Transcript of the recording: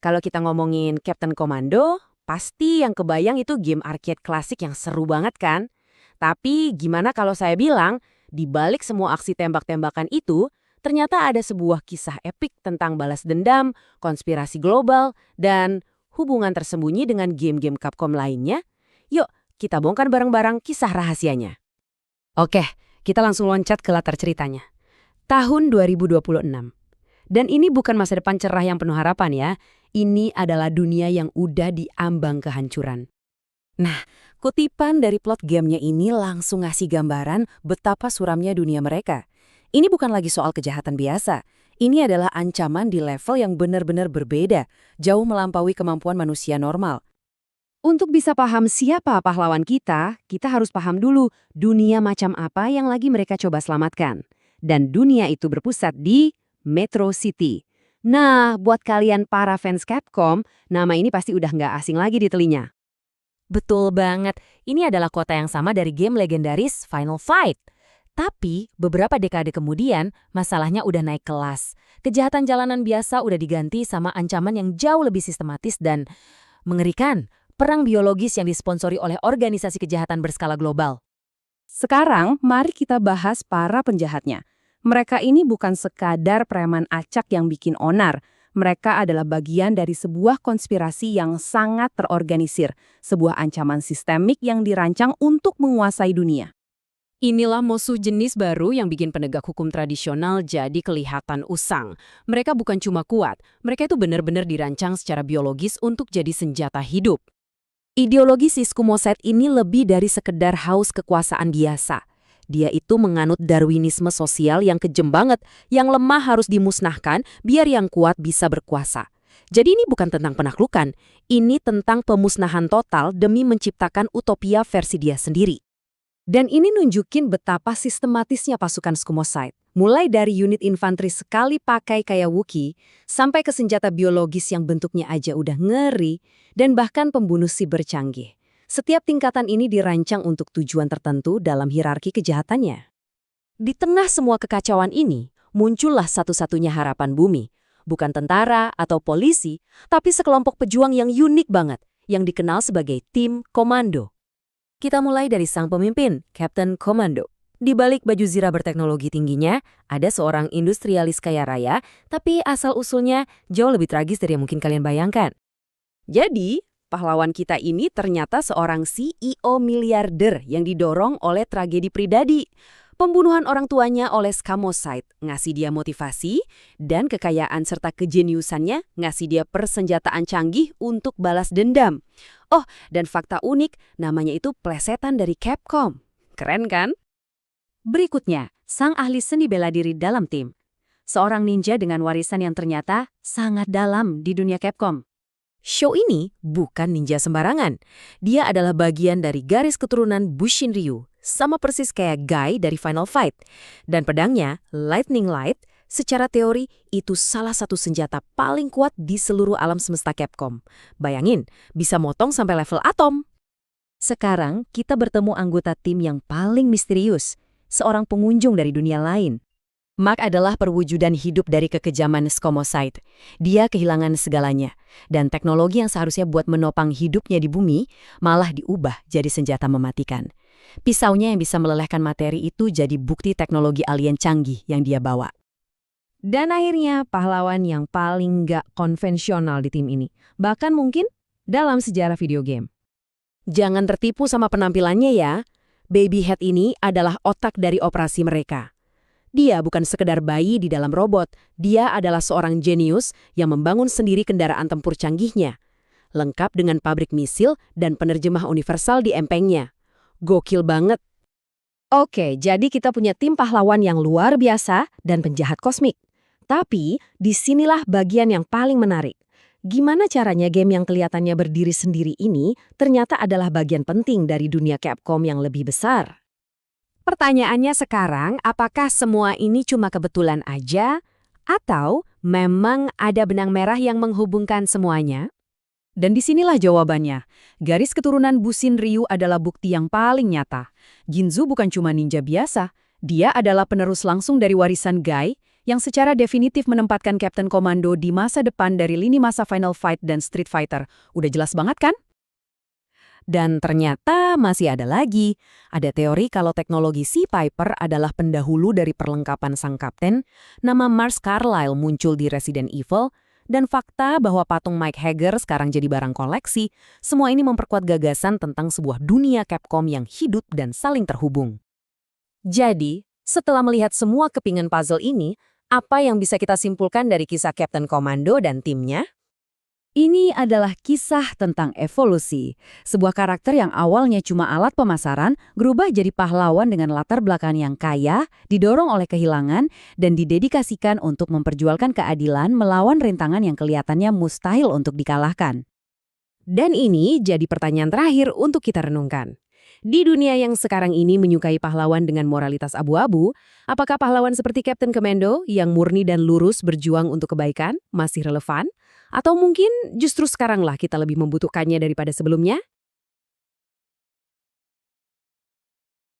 Kalau kita ngomongin Captain Commando, pasti yang kebayang itu game arcade klasik yang seru banget kan? Tapi gimana kalau saya bilang, di balik semua aksi tembak-tembakan itu, ternyata ada sebuah kisah epik tentang balas dendam, konspirasi global, dan hubungan tersembunyi dengan game-game Capcom lainnya? Yuk, kita bongkar bareng-bareng kisah rahasianya. Oke, kita langsung loncat ke latar ceritanya. Tahun 2026. Dan ini bukan masa depan cerah yang penuh harapan ya. Ini adalah dunia yang udah diambang kehancuran. Nah, kutipan dari plot gamenya ini langsung ngasih gambaran betapa suramnya dunia mereka. Ini bukan lagi soal kejahatan biasa. Ini adalah ancaman di level yang benar-benar berbeda, jauh melampaui kemampuan manusia normal. Untuk bisa paham siapa pahlawan kita harus paham dulu dunia macam apa yang lagi mereka coba selamatkan. Dan dunia itu berpusat di Metro City. Nah, buat kalian para fans Capcom, nama ini pasti udah nggak asing lagi di telinga. Betul banget, ini adalah kota yang sama dari game legendaris Final Fight. Tapi, beberapa dekade kemudian, masalahnya udah naik kelas. Kejahatan jalanan biasa udah diganti sama ancaman yang jauh lebih sistematis dan mengerikan. Perang biologis yang disponsori oleh organisasi kejahatan berskala global. Sekarang, mari kita bahas para penjahatnya. Mereka ini bukan sekadar preman acak yang bikin onar. Mereka adalah bagian dari sebuah konspirasi yang sangat terorganisir, sebuah ancaman sistemik yang dirancang untuk menguasai dunia. Inilah musuh jenis baru yang bikin penegak hukum tradisional jadi kelihatan usang. Mereka bukan cuma kuat, mereka itu benar-benar dirancang secara biologis untuk jadi senjata hidup. Ideologi Siskumoset ini lebih dari sekedar haus kekuasaan biasa. Dia itu menganut Darwinisme sosial yang kejem banget, yang lemah harus dimusnahkan biar yang kuat bisa berkuasa. Jadi ini bukan tentang penaklukan, ini tentang pemusnahan total demi menciptakan utopia versi dia sendiri. Dan ini nunjukin betapa sistematisnya pasukan Skumosite. Mulai dari unit infanteri sekali pakai kayak Wookiee, sampai ke senjata biologis yang bentuknya aja udah ngeri, dan bahkan pembunuh siber canggih. Setiap tingkatan ini dirancang untuk tujuan tertentu dalam hierarki kejahatannya. Di tengah semua kekacauan ini, muncullah satu-satunya harapan bumi. Bukan tentara atau polisi, tapi sekelompok pejuang yang unik banget, yang dikenal sebagai tim komando. Kita mulai dari sang pemimpin, Captain Commando. Di balik baju zirah berteknologi tingginya, ada seorang industrialis kaya raya, tapi asal-usulnya jauh lebih tragis dari yang mungkin kalian bayangkan. Jadi, pahlawan kita ini ternyata seorang CEO miliarder yang didorong oleh tragedi pribadi. Pembunuhan orang tuanya oleh Skamosite ngasih dia motivasi, dan kekayaan serta kejeniusannya ngasih dia persenjataan canggih untuk balas dendam. Oh, dan fakta unik, namanya itu plesetan dari Capcom. Keren kan? Berikutnya, sang ahli seni bela diri dalam tim. Seorang ninja dengan warisan yang ternyata sangat dalam di dunia Capcom. Show ini bukan ninja sembarangan. Dia adalah bagian dari garis keturunan Bushin Ryu, sama persis kayak Guy dari Final Fight. Dan pedangnya, Lightning Light, secara teori itu salah satu senjata paling kuat di seluruh alam semesta Capcom. Bayangin, bisa motong sampai level atom. Sekarang, kita bertemu anggota tim yang paling misterius, seorang pengunjung dari dunia lain. Mark adalah perwujudan hidup dari kekejaman Skamosite. Dia kehilangan segalanya, dan teknologi yang seharusnya buat menopang hidupnya di bumi malah diubah jadi senjata mematikan. Pisaunya yang bisa melelehkan materi itu jadi bukti teknologi alien canggih yang dia bawa. Dan akhirnya pahlawan yang paling nggak konvensional di tim ini, bahkan mungkin dalam sejarah video game. Jangan tertipu sama penampilannya ya. Babyhead ini adalah otak dari operasi mereka. Dia bukan sekedar bayi di dalam robot, dia adalah seorang jenius yang membangun sendiri kendaraan tempur canggihnya. Lengkap dengan pabrik misil dan penerjemah universal di empengnya. Gokil banget. Oke, jadi kita punya tim pahlawan yang luar biasa dan penjahat kosmik. Tapi, disinilah bagian yang paling menarik. Gimana caranya game yang kelihatannya berdiri sendiri ini ternyata adalah bagian penting dari dunia Capcom yang lebih besar? Pertanyaannya sekarang, apakah semua ini cuma kebetulan aja? Atau memang ada benang merah yang menghubungkan semuanya? Dan disinilah jawabannya. Garis keturunan Bushin Ryu adalah bukti yang paling nyata. Ginzu bukan cuma ninja biasa. Dia adalah penerus langsung dari warisan Guy, yang secara definitif menempatkan Captain Commando di masa depan dari lini masa Final Fight dan Street Fighter. Udah jelas banget kan? Dan ternyata masih ada lagi. Ada teori kalau teknologi Sea Piper adalah pendahulu dari perlengkapan sang kapten, nama Mars Carlyle muncul di Resident Evil, dan fakta bahwa patung Mike Hager sekarang jadi barang koleksi, semua ini memperkuat gagasan tentang sebuah dunia Capcom yang hidup dan saling terhubung. Jadi, setelah melihat semua kepingan puzzle ini, apa yang bisa kita simpulkan dari kisah Captain Commando dan timnya? Ini adalah kisah tentang evolusi. Sebuah karakter yang awalnya cuma alat pemasaran, berubah jadi pahlawan dengan latar belakang yang kaya, didorong oleh kehilangan, dan didedikasikan untuk memperjualkan keadilan melawan rintangan yang kelihatannya mustahil untuk dikalahkan. Dan ini jadi pertanyaan terakhir untuk kita renungkan. Di dunia yang sekarang ini menyukai pahlawan dengan moralitas abu-abu, apakah pahlawan seperti Captain Commando yang murni dan lurus berjuang untuk kebaikan masih relevan? Atau mungkin justru sekaranglah kita lebih membutuhkannya daripada sebelumnya?